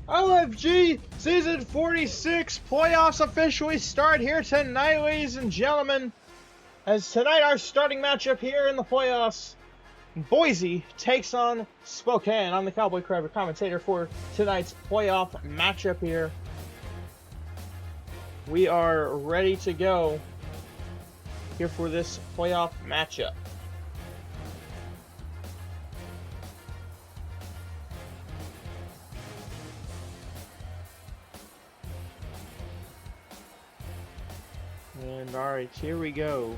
LFG Season 46 playoffs officially start here tonight, ladies and gentlemen. As tonight, our starting matchup here in the playoffs, Boise takes on Spokane. I'm the Cowboy Crab, commentator for tonight's playoff matchup here. We are ready to go here for this playoff matchup. And alright, here we go.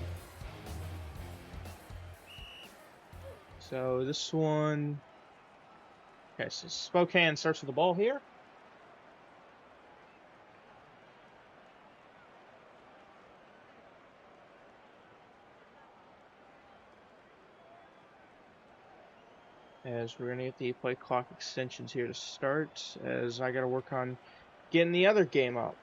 So this one, okay, so Spokane starts with the ball here. As we're going to get the play clock extensions here to start, as I got to work on getting the other game up.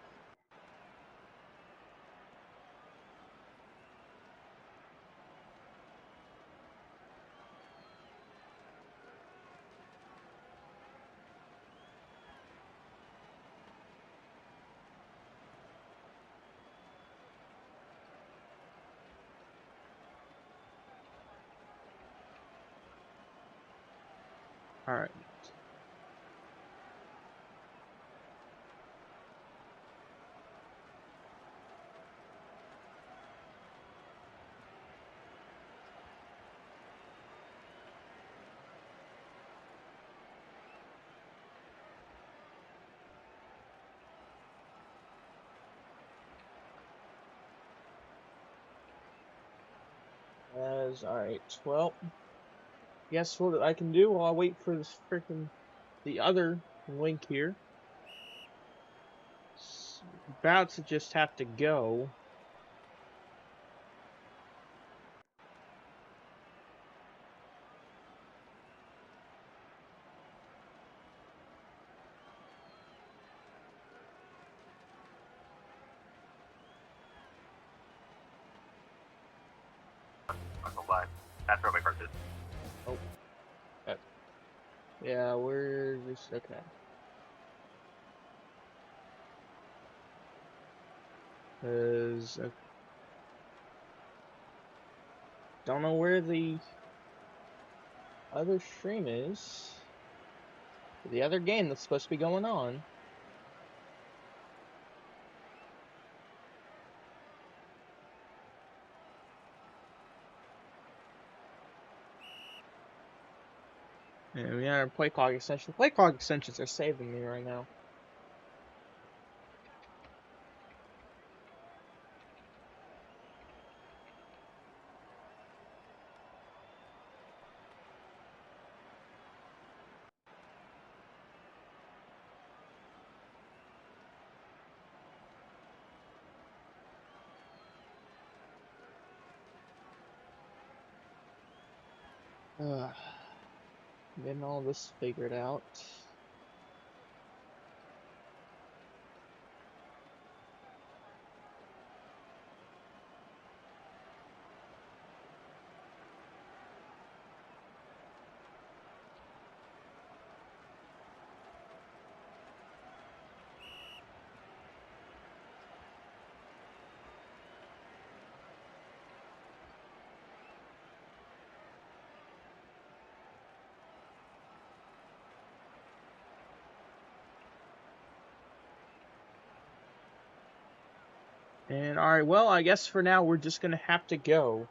All right. Alright, well, guess what I can do while I wait for this the other link here. It's about to just have to go. That's where my first is. Oh. Yeah, we're just, okay. Don't know where the other stream is. The other game that's supposed to be going on. And we are play clock extensions. Play clock extensions are saving me right now. Getting all this figured out. And alright, well, I guess for now we're just gonna have to go.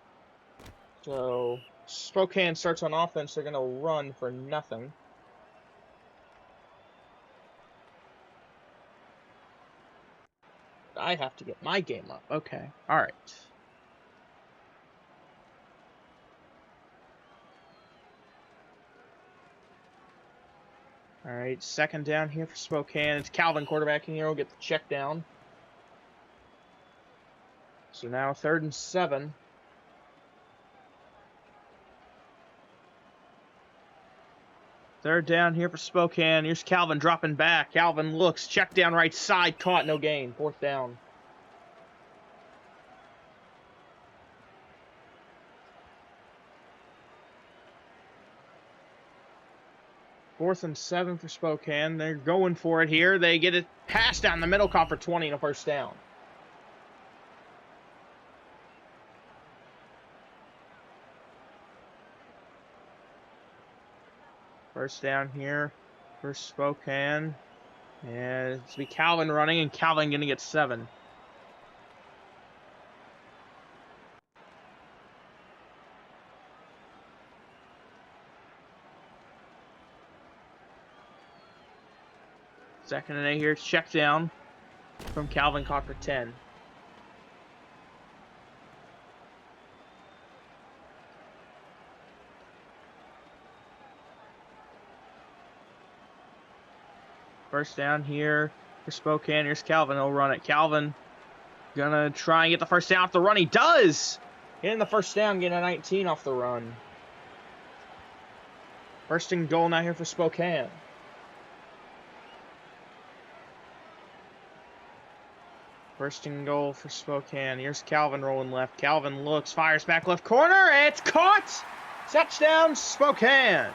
So, Spokane starts on offense, they're gonna run for nothing. But I have to get my game up. Okay, alright. Alright, second down here for Spokane. It's Calvin quarterbacking here. We'll get the check down. So now 3rd and 7. Third down here for Spokane. Here's Calvin dropping back. Calvin looks, check down right side, caught, no gain. 4th down. 4th and 7 for Spokane. They're going for it here. They get it passed down the middle, caught for 20 and a first down. First down here for Spokane. And it's be Calvin running, and Calvin going to get 7. Second and 8 here. Check down from Calvin, caught for 10. First down here for Spokane. Here's Calvin. He'll run it. Calvin gonna try and get the first down off the run. He does! Getting the first down, getting a 19 off the run. First and goal now here for Spokane. First and goal for Spokane. Here's Calvin rolling left. Calvin looks, fires back left corner. It's caught! Touchdown, Spokane!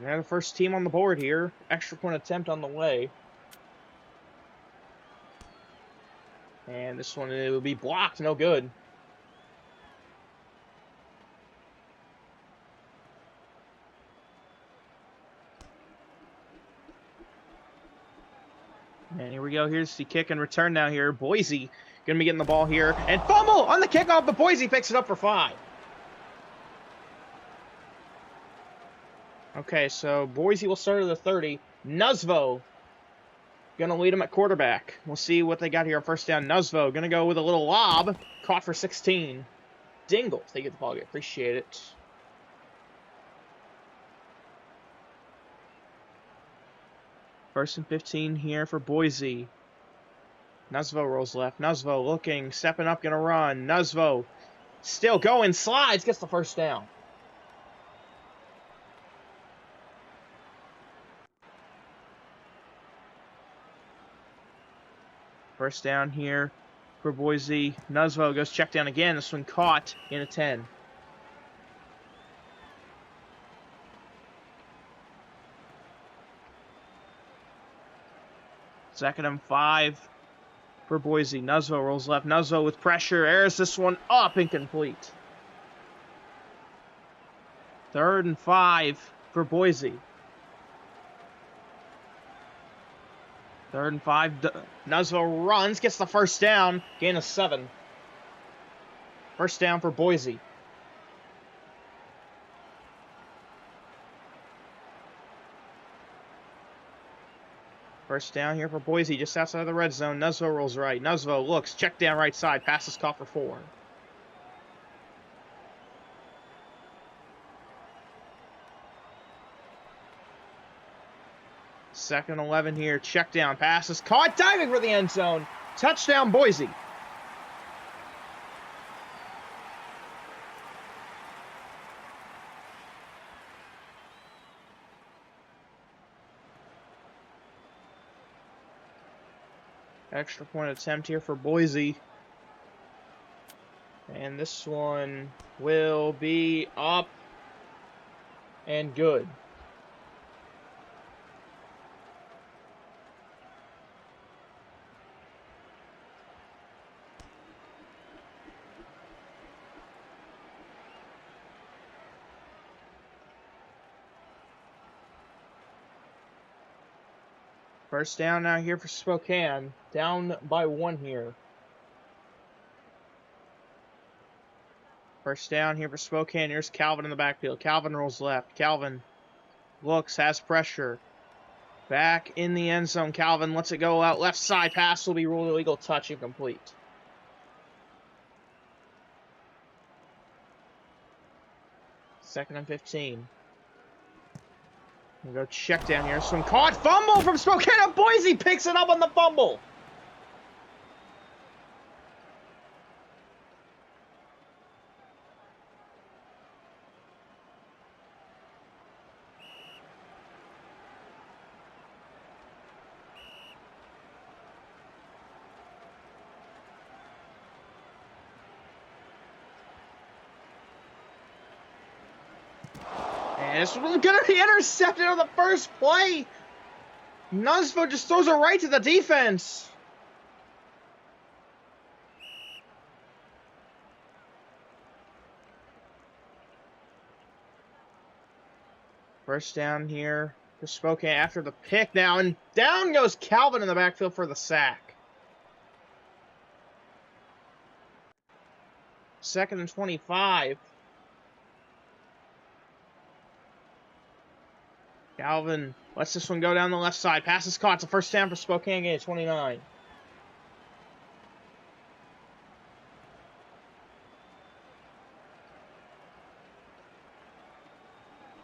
They're the first team on the board here. Extra point attempt on the way. And this one, it will be blocked. No good. And here we go. Here's the kick and return now here. Boise going to be getting the ball here. And fumble on the kickoff, but Boise picks it up for 5. Okay, so Boise will start at the 30. Nuzvo going to lead them at quarterback. We'll see what they got here on first down. Nuzvo going to go with a little lob. Caught for 16. Dingles. They get the ball. Appreciate it. First and 15 here for Boise. Nuzvo rolls left. Nuzvo looking, stepping up, going to run. Nuzvo still going, slides, gets the first down. First down here for Boise. Nuzvo goes check down again. This one caught in a 10. Second and 5 for Boise. Nuzvo rolls left. Nuzvo with pressure. Airs this one up, incomplete. Third and 5 for Boise. Third and 5. Nuzvo runs, gets the first down. Gain of 7. First down for Boise. First down here for Boise, just outside of the red zone. Nuzvo rolls right. Nuzvo looks, check down right side. Passes caught for 4. Second 11 here. Check down. Passes caught. Diving for the end zone. Touchdown, Boise. Extra point attempt here for Boise. And this one will be up and good. First down now here for Spokane. Down by 1 here. First down here for Spokane. Here's Calvin in the backfield. Calvin rolls left. Calvin looks, has pressure. Back in the end zone. Calvin lets it go out left side. Pass will be ruled illegal. Touch incomplete. Second and 15. We'll go check down here. Some caught fumble from Spokane. Boise picks it up on the fumble. And it's going to be intercepted on the first play. Nuzvo just throws it right to the defense. First down here for Spokane after the pick now. And down goes Calvin in the backfield for the sack. 2nd and 25. Calvin lets this one go down the left side. Pass is caught. It's a first down for Spokane, gain of 29.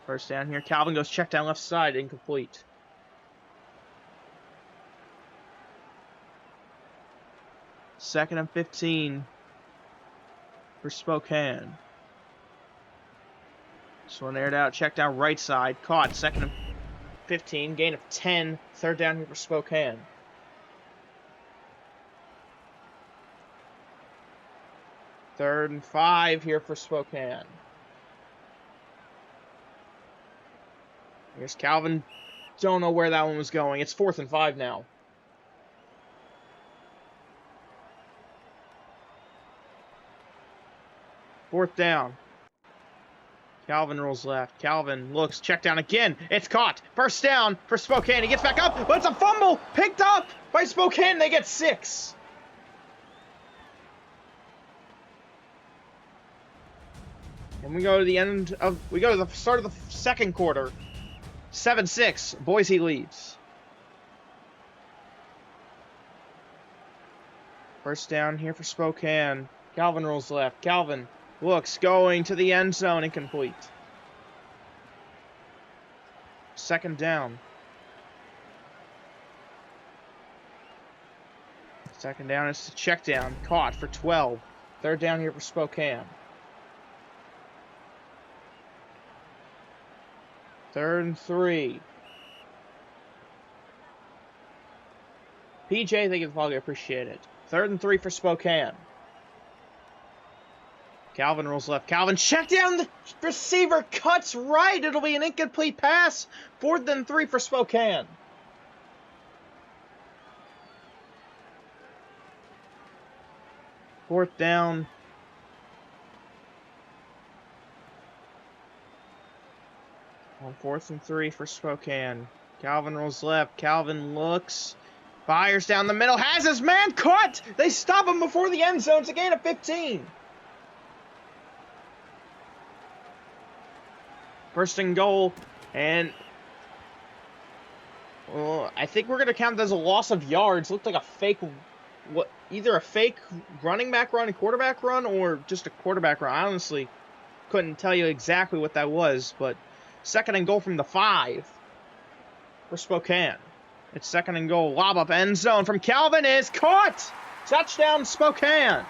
First down here. Calvin goes check down left side. Incomplete. Second and 15 for Spokane. This one aired out. Check down right side. Caught. 2nd and 15. Gain of 10. Third down here for Spokane. Third and 5 here for Spokane. Here's Calvin. Don't know where that one was going. It's 4th and 5 now. Fourth down. Calvin rolls left. Calvin looks. Check down again. It's caught. First down for Spokane. He gets back up, but it's a fumble. Picked up by Spokane. They get 6. And we go to the start of the second quarter. 7-6. Boise leads. First down here for Spokane. Calvin rolls left. Calvin looks, going to the end zone, incomplete. Second down. Second down is to check down. Caught for 12. Third down here for Spokane. Third and 3. PJ, thank you for the follow. Appreciate it. Third and 3 for Spokane. Calvin rolls left. Calvin check down. The receiver cuts right. It'll be an incomplete pass. 4th and 3 for Spokane. Fourth down. On 4th and 3 for Spokane. Calvin rolls left. Calvin looks. Fires down the middle. Has his man caught. They stop him before the end zone. It's a gain of 15. First and goal. And well, I think we're going to count that as a loss of yards. Looked like a fake, either a fake running back run, a quarterback run, or just a quarterback run. I honestly couldn't tell you exactly what that was, but second and goal from the 5 for Spokane. It's second and goal. Lob up end zone from Calvin is caught. Touchdown Spokane.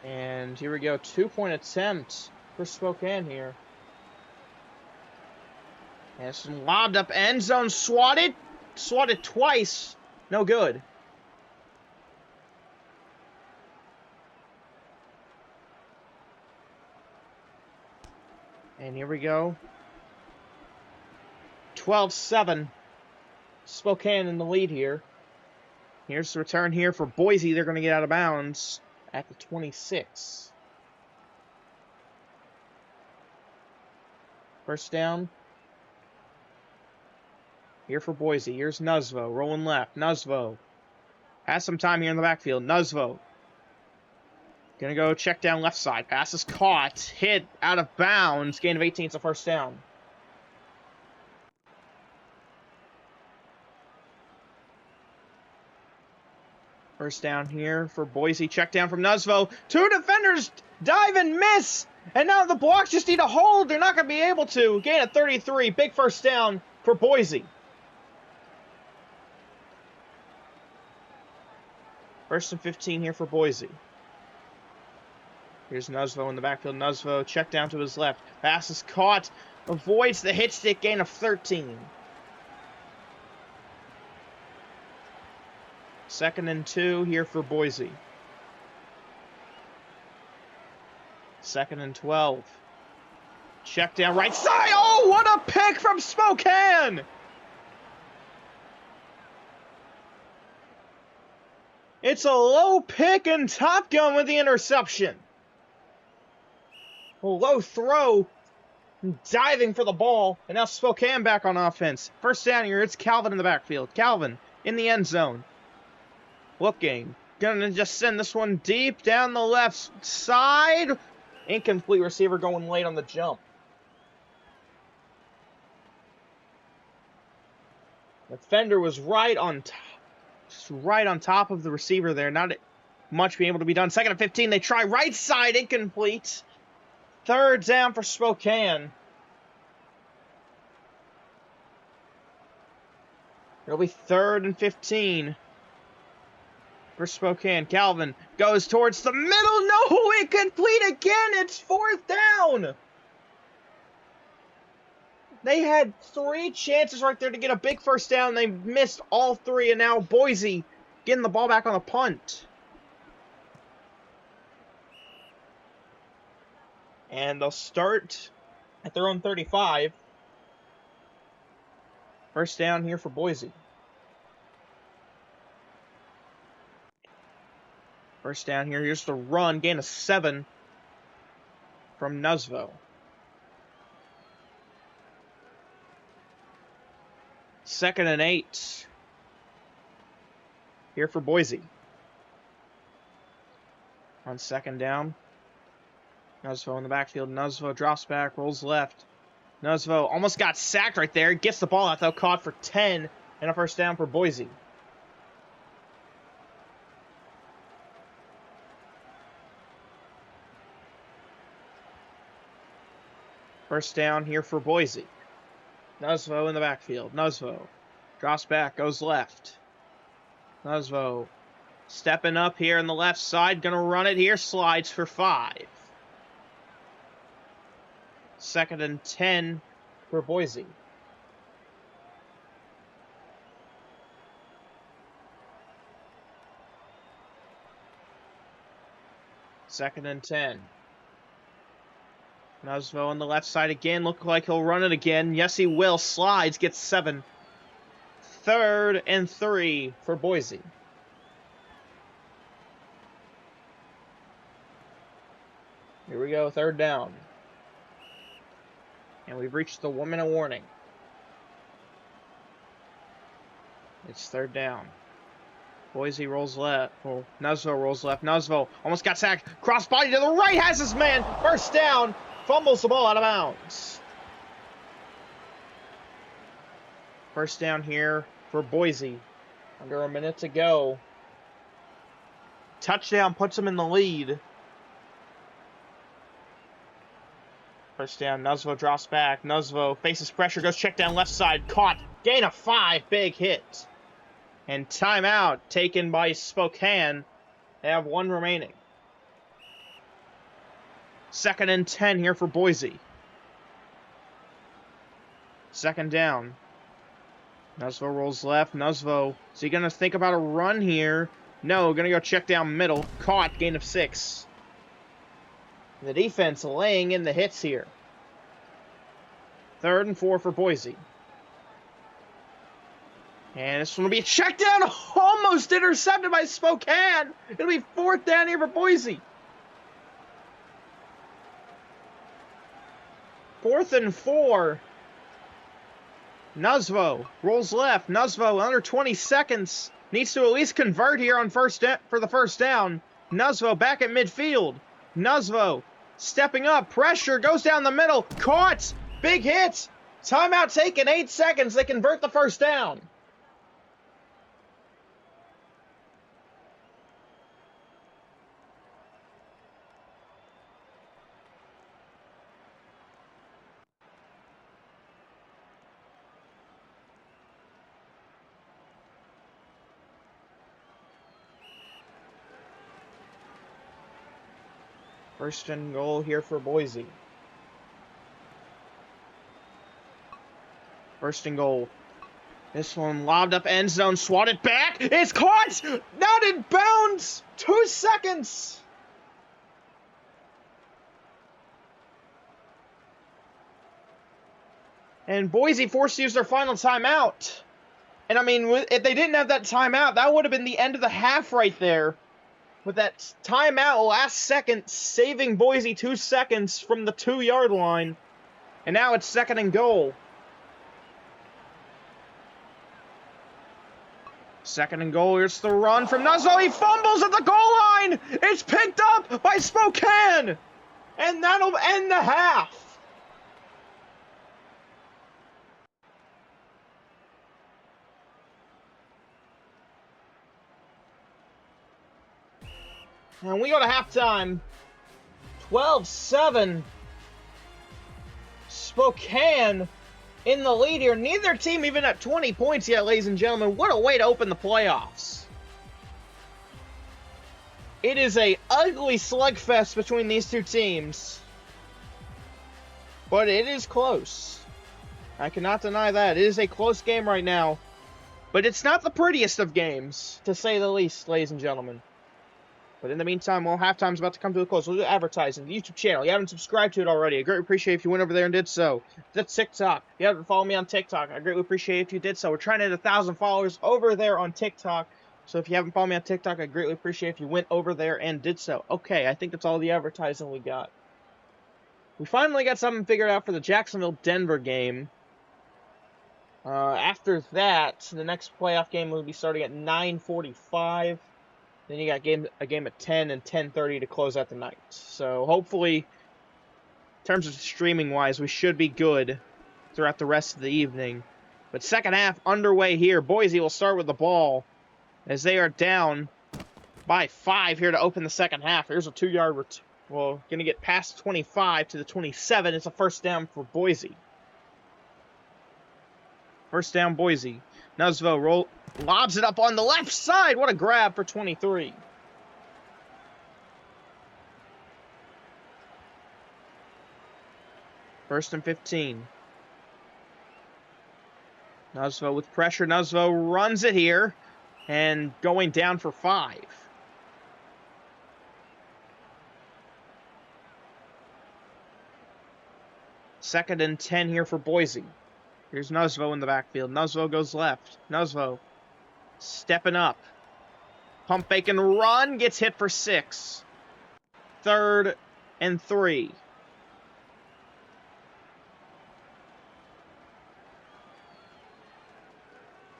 And here we go. 2-point attempt for Spokane here. And it's lobbed up end zone, swatted twice, no good. And here we go. 12-7. Spokane in the lead here. Here's the return here for Boise. They're going to get out of bounds at the 26. First down. Here for Boise. Here's Nuzvo. Rolling left. Nuzvo has some time here in the backfield. Nuzvo gonna go check down left side. Pass is caught. Hit out of bounds. Gain of 18. It's a first down. First down here for Boise. Check down from Nuzvo. 2 defenders dive and miss. And now the Blocks just need a hold. They're not going to be able to. Gain of 33. Big first down for Boise. First and 15 here for Boise. Here's Nuzvo in the backfield. Nuzvo check down to his left. Pass is caught avoids the hit stick, gain of 13. 2nd and 2 here for Boise. 2nd and 12. Check down right side. Oh, what a pick from Spokane! It's a low pick, and Top Gun with the interception. A low throw, diving for the ball, and now Spokane back on offense. 1st down here, it's Calvin in the backfield. Calvin in the end zone. Looking. Gonna just send this one deep down the left side. Incomplete, receiver going late on the jump. The defender was right on top of the receiver there. Not much being able to be done. 2nd and 15. They try right side, incomplete. 3rd down for Spokane. It'll be 3rd and 15 for Spokane. Calvin goes towards the middle. No, incomplete again. It's 4th down. They had 3 chances right there to get a big 1st down. They missed all 3, and now Boise getting the ball back on a punt. And they'll start at their own 35. 1st down here for Boise. 1st down here. Here's the run. Gain of 7 from Nuzvo. 2nd and 8 here for Boise. On 2nd down. Nuzvo in the backfield. Nuzvo drops back, rolls left. Nuzvo almost got sacked right there. Gets the ball out, though. Caught for 10 and a 1st down for Boise. First down here for Boise. Nuzvo in the backfield. Nuzvo drops back, goes left. Nuzvo stepping up here on the left side. Gonna run it here. Slides for 5. 2nd and 10 for Boise. Second and 10. Nuzvo on the left side again. Look like he'll run it again. Yes, he will. Slides, gets 7. 3rd and 3 for Boise. Here we go, 3rd down. And we've reached the 1-minute warning. It's 3rd down. Boise rolls left. Well, Nuzvo rolls left. Nuzvo almost got sacked. Cross body to the right. Has his man. 1st down. Fumbles the ball out of bounds. 1st down here for Boise. Under a minute to go. Touchdown puts them in the lead. 1st down. Nuzvo drops back. Nuzvo faces pressure. Goes check down left side. Caught. Gain of 5. Big hit. And timeout taken by Spokane. They have 1 remaining. 2nd and 10 here for Boise. 2nd down. Nuzvo rolls left. Nuzvo, is he going to think about a run here? No, going to go check down middle. Caught, gain of 6. The defense laying in the hits here. 3rd and 4 for Boise. And this one will be a check down, almost intercepted by Spokane. It'll be 4th down here for Boise. 4th and 4. Nuzvo rolls left. Nuzvo under 20 seconds. Needs to at least convert here on for the 1st down. Nuzvo back at midfield. Nuzvo stepping up. Pressure goes down the middle. Caught. Big hit. Timeout taken. 8 seconds. They convert the 1st down. First and goal here for Boise. First and goal. This one lobbed up end zone, swatted back. It's caught! Not in bounds! 2 seconds! And Boise forced to use their final timeout. And I mean, if they didn't have that timeout, that would have been the end of the half right there. With that timeout last second, saving Boise 2 seconds from the 2-yard line. And now it's second and goal. Second and goal, here's the run from Nuzzle. He fumbles at the goal line. It's picked up by Spokane. And that'll end the half. And we go to halftime. 12-7. Spokane in the lead here. Neither team even at 20 points yet, ladies and gentlemen. What a way to open the playoffs. It is a ugly slugfest between these two teams. But it is close. I cannot deny that. It is a close game right now. But it's not the prettiest of games, to say the least, ladies and gentlemen. But in the meantime, well, halftime's about to come to a close. We'll do advertising. The YouTube channel. You haven't subscribed to it already. I greatly appreciate if you went over there and did so. That's TikTok. You haven't followed me on TikTok. I greatly appreciate if you did so. We're trying to hit 1,000 followers over there on TikTok. So if you haven't followed me on TikTok, I greatly appreciate if you went over there and did so. Okay, I think that's all the advertising we got. We finally got something figured out for the Jacksonville-Denver game. After that, the next playoff game will be starting at 9:45. Then you got a game at 10 and 10:30 to close out the night. So hopefully, in terms of streaming-wise, we should be good throughout the rest of the evening. But second half underway here. Boise will start with the ball as they are down by 5 here to open the second half. Here's a 2-yard well, going to get past 25 to the 27. It's a first down for Boise. First down, Boise. Nuzvo lobs it up on the left side. What a grab for 23. First and 15. Nuzvo with pressure. Nuzvo runs it here and going down for 5. Second and 10 here for Boise. Here's Nuzvo in the backfield. Nuzvo goes left. Nuzvo stepping up. Pump fake and run. Gets hit for 6. Third and 3.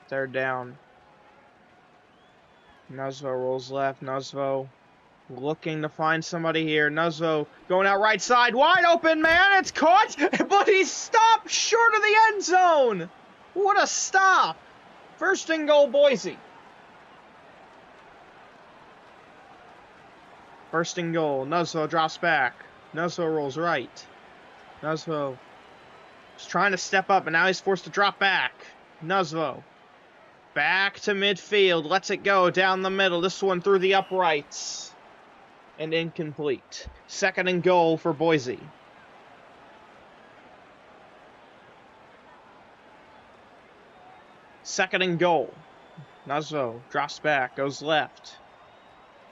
Third down. Nuzvo rolls left. Nuzvo looking to find somebody here. Nuzvo going out right side. Wide open, man. It's caught, but he's stopped short of the end zone. What a stop. First and goal, Boise. First and goal. Nuzvo drops back. Nuzvo rolls right. Nuzvo is trying to step up, and now he's forced to drop back. Nuzvo back to midfield. Lets it go down the middle. This one through the uprights. And incomplete. Second and goal for Boise. Second and goal. Nuzvo drops back, goes left.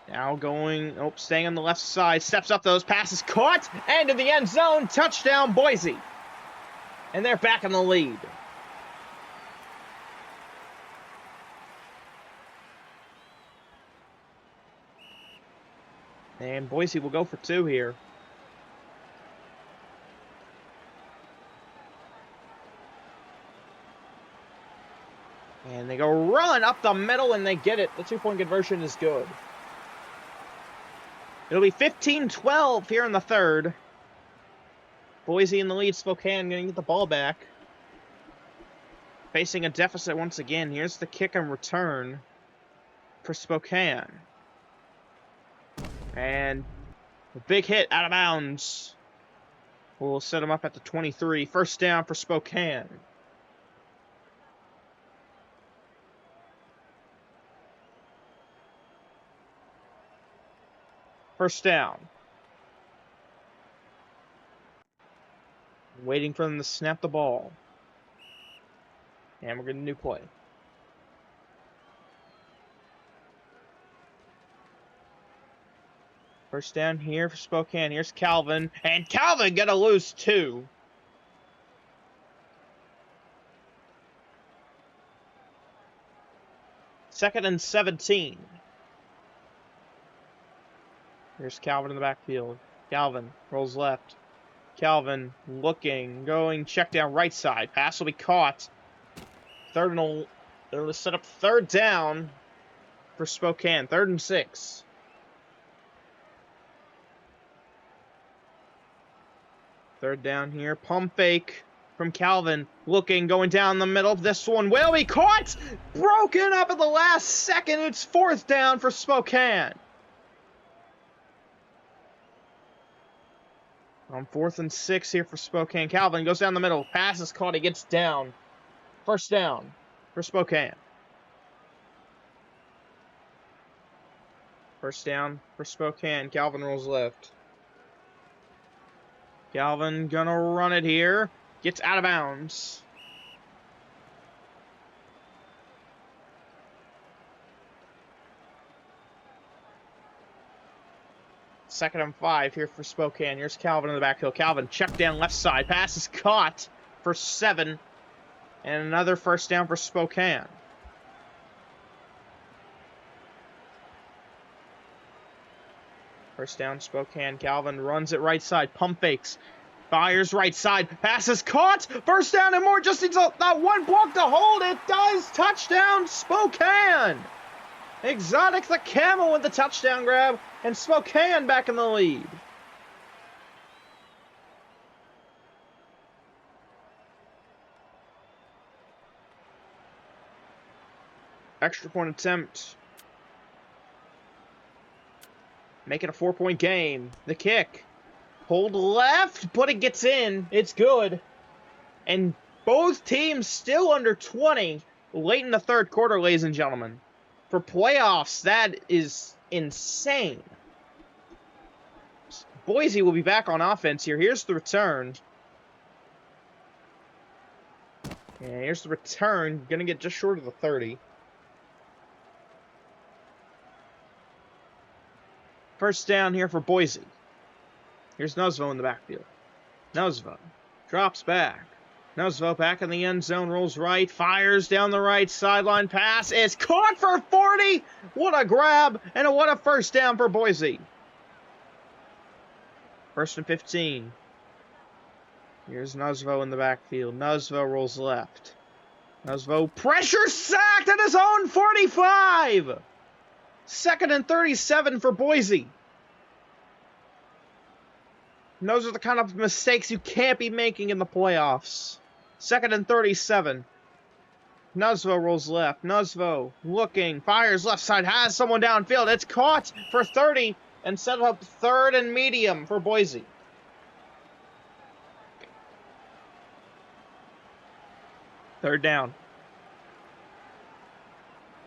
Now staying on the left side. Steps up those passes, caught, and in the end zone. Touchdown, Boise. And they're back in the lead. And Boise will go for 2 here. And they go run up the middle, and they get it. The 2-point conversion is good. It'll be 15-12 here in the third. Boise in the lead. Spokane going to get the ball back. Facing a deficit once again. Here's the kick and return for Spokane. And a big hit out of bounds. We'll set him up at the 23. First down for Spokane. First down. Waiting for them to snap the ball. And we're getting a new play. First down here for Spokane. Here's Calvin. And Calvin gonna lose 2. Second and 17. Here's Calvin in the backfield. Calvin rolls left. Calvin looking, going, check down right side. Pass will be caught. They'll set up third down for Spokane. 3rd and 6. Third down here. Pump fake from Calvin. Looking, going down the middle. This one will be caught. Broken up at the last second. It's 4th down for Spokane. On 4th and 6 here for Spokane. Calvin goes down the middle. Pass is caught. He gets down. First down for Spokane. First down for Spokane. Calvin rolls left. Calvin gonna run it here. Gets out of bounds. Second and 5 here for Spokane. Here's Calvin in the backfield. Calvin check down left side. Pass is caught for 7. And another first down for Spokane. First down, Spokane. Calvin runs it right side. Pump fakes. Fires right side. Pass is caught. First down and more. Just needs that one block to hold. It does. Touchdown, Spokane. Exotic the Camel with the touchdown grab. And Spokane back in the lead. Extra point attempt. Make it a 4-point game. The kick. Hold left, but it gets in. It's good. And both teams still under 20 late in the 3rd quarter, ladies and gentlemen. For playoffs, that is insane. Boise will be back on offense here. Here's the return. Yeah, here's the return. Gonna get just short of the 30. First down here for Boise. Here's Nuzvo in the backfield. Nuzvo drops back. Nuzvo back in the end zone, rolls right, fires down the right sideline. Pass is caught for 40. What a grab, and what a first down for Boise. 1st and 15. Here's Nuzvo in the backfield. Nuzvo rolls left. Nuzvo pressure sacked at his own 45. 2nd and 37 for Boise. And those are the kind of mistakes you can't be making in the playoffs. 2nd and 37. Nuzvo rolls left. Nuzvo looking, fires left side, has someone downfield. It's caught for 30 and set up 3rd and medium for Boise. Third down.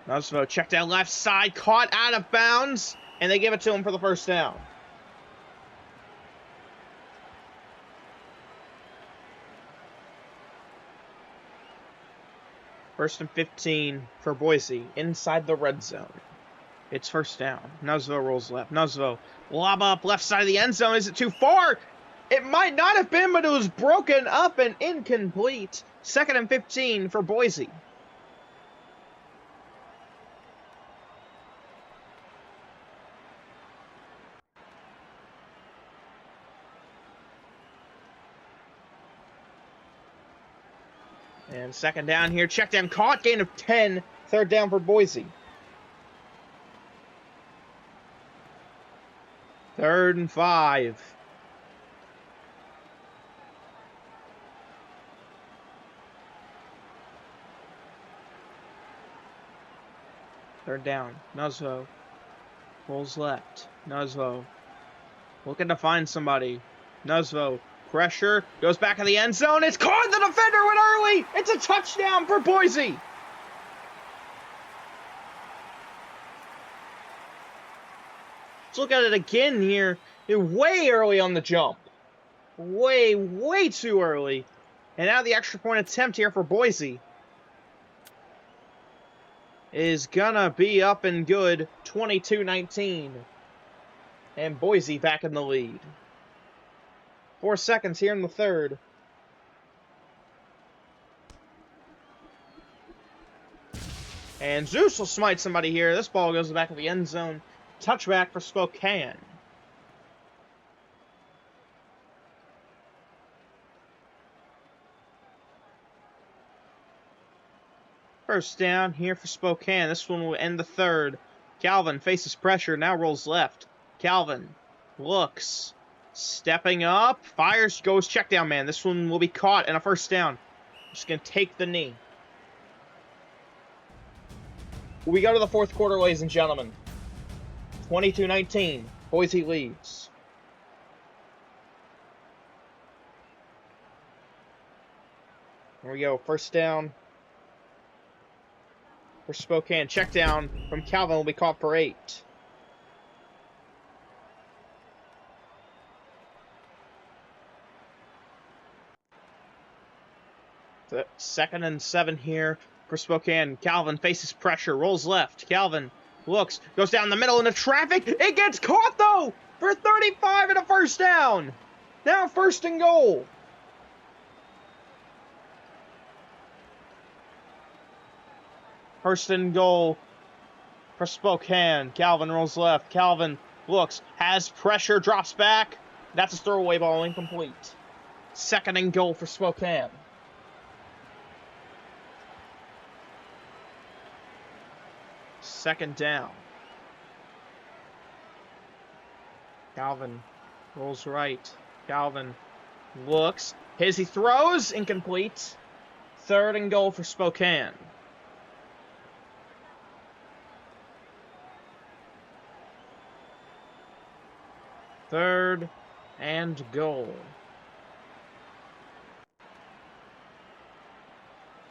Nuzvo check down left side, caught out of bounds, and they give it to him for the first down. First and 15 for Boise, inside the red zone. It's first down. Nuzvo rolls left. Nuzvo, lob up left side of the end zone. Is it too far? It might not have been, but it was broken up and incomplete. 2nd and 15 for Boise. And second down here, check down, caught, gain of 10, 3rd down for Boise. 3rd and 5. Third down, Nuzvo rolls left. Nuzvo looking to find somebody. Nuzvo pressure, goes back in the end zone. It's caught. The defender went early. It's a touchdown for Boise. Let's look at it again here. Way early on the jump. Way too early. And now the extra point attempt here for Boise. is gonna be up and good, 22-19. And Boise back in the lead. 4 seconds here in the third. And Zeus will smite somebody here. This ball goes back to the end zone. Touchback for Spokane. First down here for Spokane. This one will end the third. Calvin faces pressure, now rolls left. Calvin looks, stepping up, fires, goes check down man. This one will be caught and a first down. Just going to take the knee. We go to the fourth quarter, ladies and gentlemen. 22-19. Boise leads. Here we go. First down for Spokane. Check down from Calvin will be caught for 8. Second and 7 here for Spokane. Calvin faces pressure, rolls left. Calvin looks, goes down the middle into traffic. It gets caught, though, for 35 and a first down. Now first and goal. First and goal for Spokane. Calvin rolls left. Calvin looks, has pressure, drops back. That's a throwaway ball, incomplete. Second and goal for Spokane. Second down. Calvin rolls right. Calvin looks. He throws. Incomplete. Third and goal for Spokane. Third and goal.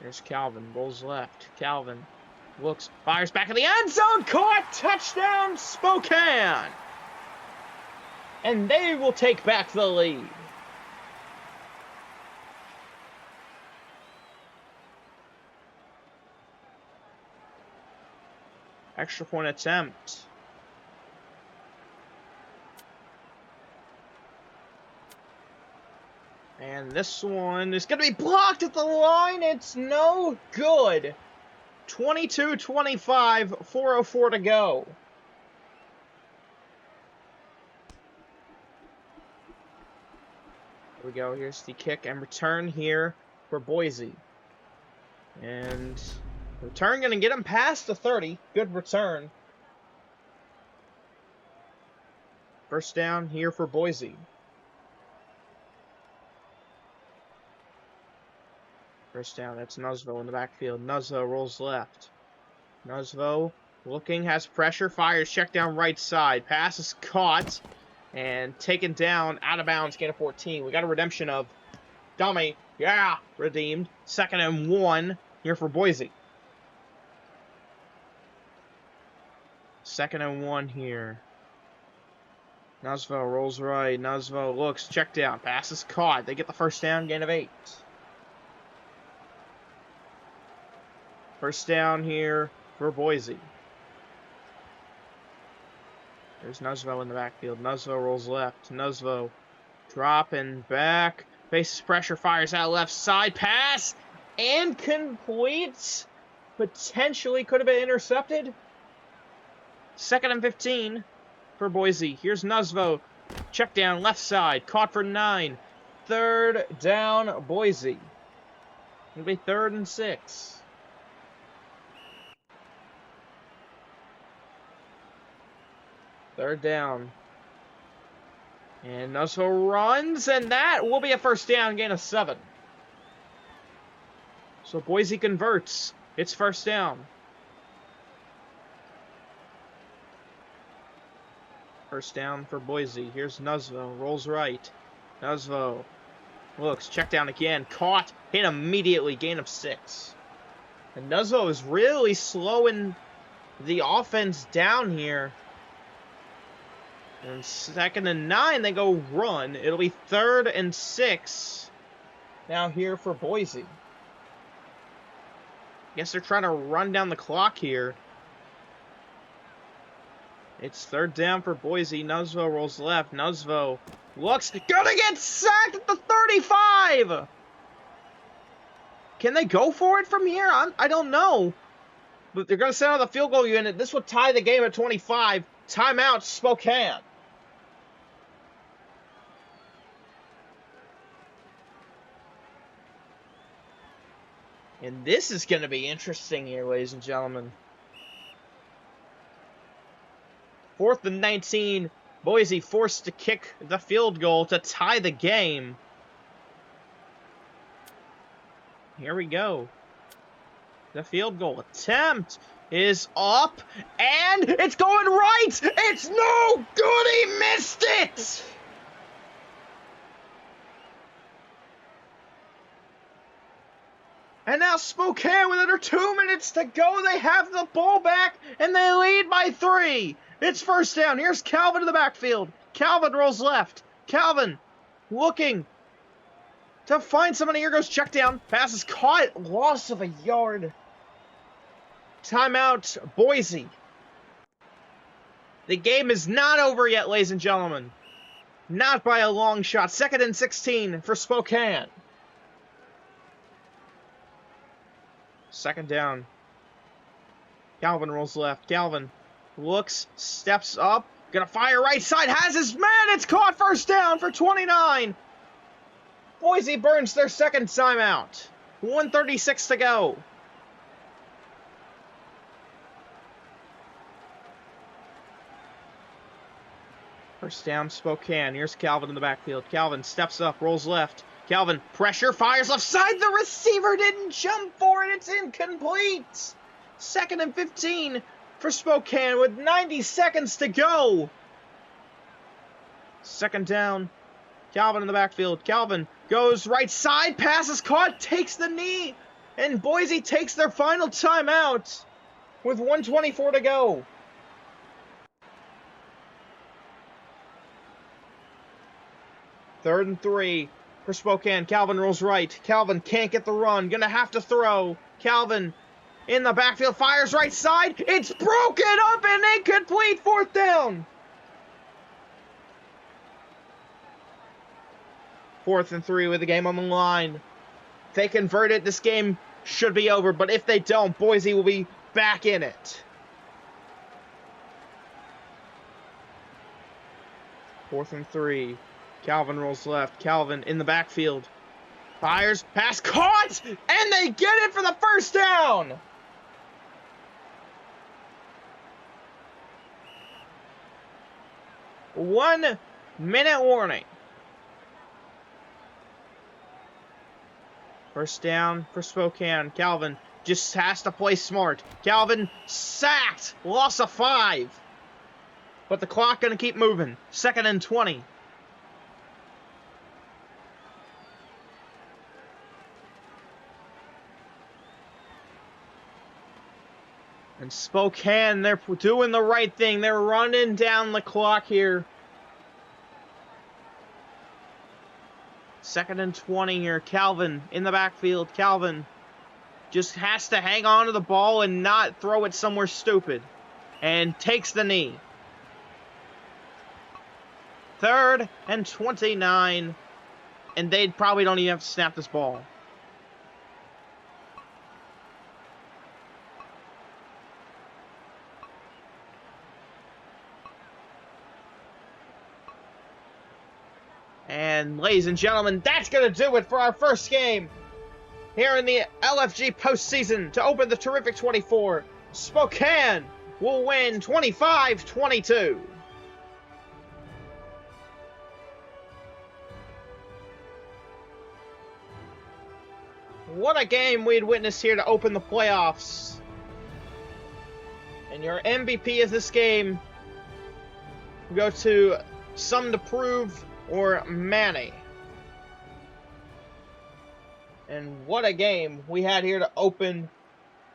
There's Calvin. Rolls left. Calvin looks, fires back in the end zone, caught, touchdown, Spokane! And they will take back the lead. Extra point attempt. And this one is going to be blocked at the line. It's no good. 22-25, 4:04 to go. Here we go. Here's the kick and return here for Boise. And return going to get him past the 30. Good return. First down here for Boise. First down, that's Nuzvo in the backfield. Nuzvo rolls left. Nuzvo looking, has pressure, fires, check down right side. Pass is caught and taken down, out of bounds, gain of 14. We got a redemption of dummy. Yeah, redeemed. Second and 1 here for Boise. Second and 1 here. Nuzvo rolls right. Nuzvo looks, check down. Pass is caught. They get the first down, gain of 8. First down here for Boise. There's Nuzvo in the backfield. Nuzvo rolls left. Nuzvo dropping back. Faces pressure, fires out left side. Pass incomplete. Potentially could have been intercepted. Second and 15 for Boise. Here's Nuzvo. Check down left side. Caught for 9. Third down, Boise. It'll be 3rd and 6. Third down. And Nuzvo runs, and that will be a first down, gain of 7. So Boise converts. It's first down. First down for Boise. Here's Nuzvo. Rolls right. Nuzvo looks. Check down again. Caught. Hit immediately. Gain of 6. And Nuzvo is really slowing the offense down here. And second and 9, they go run. It'll be 3rd and 6 now here for Boise. Guess they're trying to run down the clock here. It's third down for Boise. Nuzvo rolls left. Nuzvo looks gonna get sacked at the 35. Can they go for it from here? I don't know. But they're gonna send out the field goal unit. This would tie the game at 25. Timeout, Spokane. And this is gonna be interesting here, ladies and gentlemen. 4th and 19. Boise forced to kick the field goal to tie the game. Here we go. The field goal attempt is up, and it's going right! It's no good! He missed it! And now Spokane, with under 2 minutes to go, they have the ball back, and they lead by 3. It's first down. Here's Calvin in the backfield. Calvin rolls left. Calvin looking to find somebody. Here goes check down. Pass is caught. Loss of a yard. Timeout, Boise. The game is not over yet, ladies and gentlemen. Not by a long shot. 2nd and 16 for Spokane. 2nd down. Calvin rolls left. Calvin looks, steps up, gonna fire right side, has his man, it's caught, first down for 29. Boise burns their second timeout. 1:36 to go. First down, Spokane. Here's Calvin in the backfield. Calvin steps up, rolls left. Calvin, pressure, fires left side. The receiver didn't jump for it. It's incomplete. 2nd and 15 for Spokane with 90 seconds to go. 2nd down. Calvin in the backfield. Calvin goes right side. Pass is caught. Takes the knee. And Boise takes their final timeout with 1:24 to go. Third and 3 for Spokane. Calvin rolls right. Calvin can't get the run. Gonna have to throw. Calvin in the backfield. Fires right side. It's broken up and incomplete. 4th down. 4th and 3 with the game on the line. If they convert it, this game should be over. But if they don't, Boise will be back in it. 4th and 3. Calvin rolls left. Calvin in the backfield. Fires. Pass caught! And they get it for the first down! One-minute warning. First down for Spokane. Calvin just has to play smart. Calvin sacked. Loss of 5. But the clock going to keep moving. 2nd and 20. And Spokane, they're doing the right thing. They're running down the clock here. 2nd and 20 here. Calvin in the backfield. Calvin just has to hang on to the ball and not throw it somewhere stupid. And takes the knee. 3rd and 29. And they probably don't even have to snap this ball. And ladies and gentlemen, that's going to do it for our first game here in the LFG postseason to open the terrific 24. Spokane will win 25-22. What a game we'd witnessed here to open the playoffs. And your MVP of this game will go to Some to Prove or Manny. And what a game we had here to open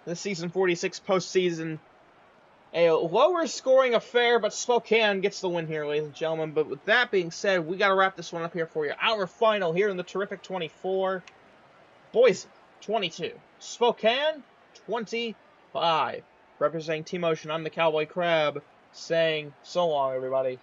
the Season 46 postseason. A lower scoring affair, but Spokane gets the win here, ladies and gentlemen. But with that being said, we got to wrap this one up here for you. Our final here in the terrific 24. Boise, 22. Spokane, 25. Representing Team Ocean, I'm the Cowboy Crab. saying so long, everybody.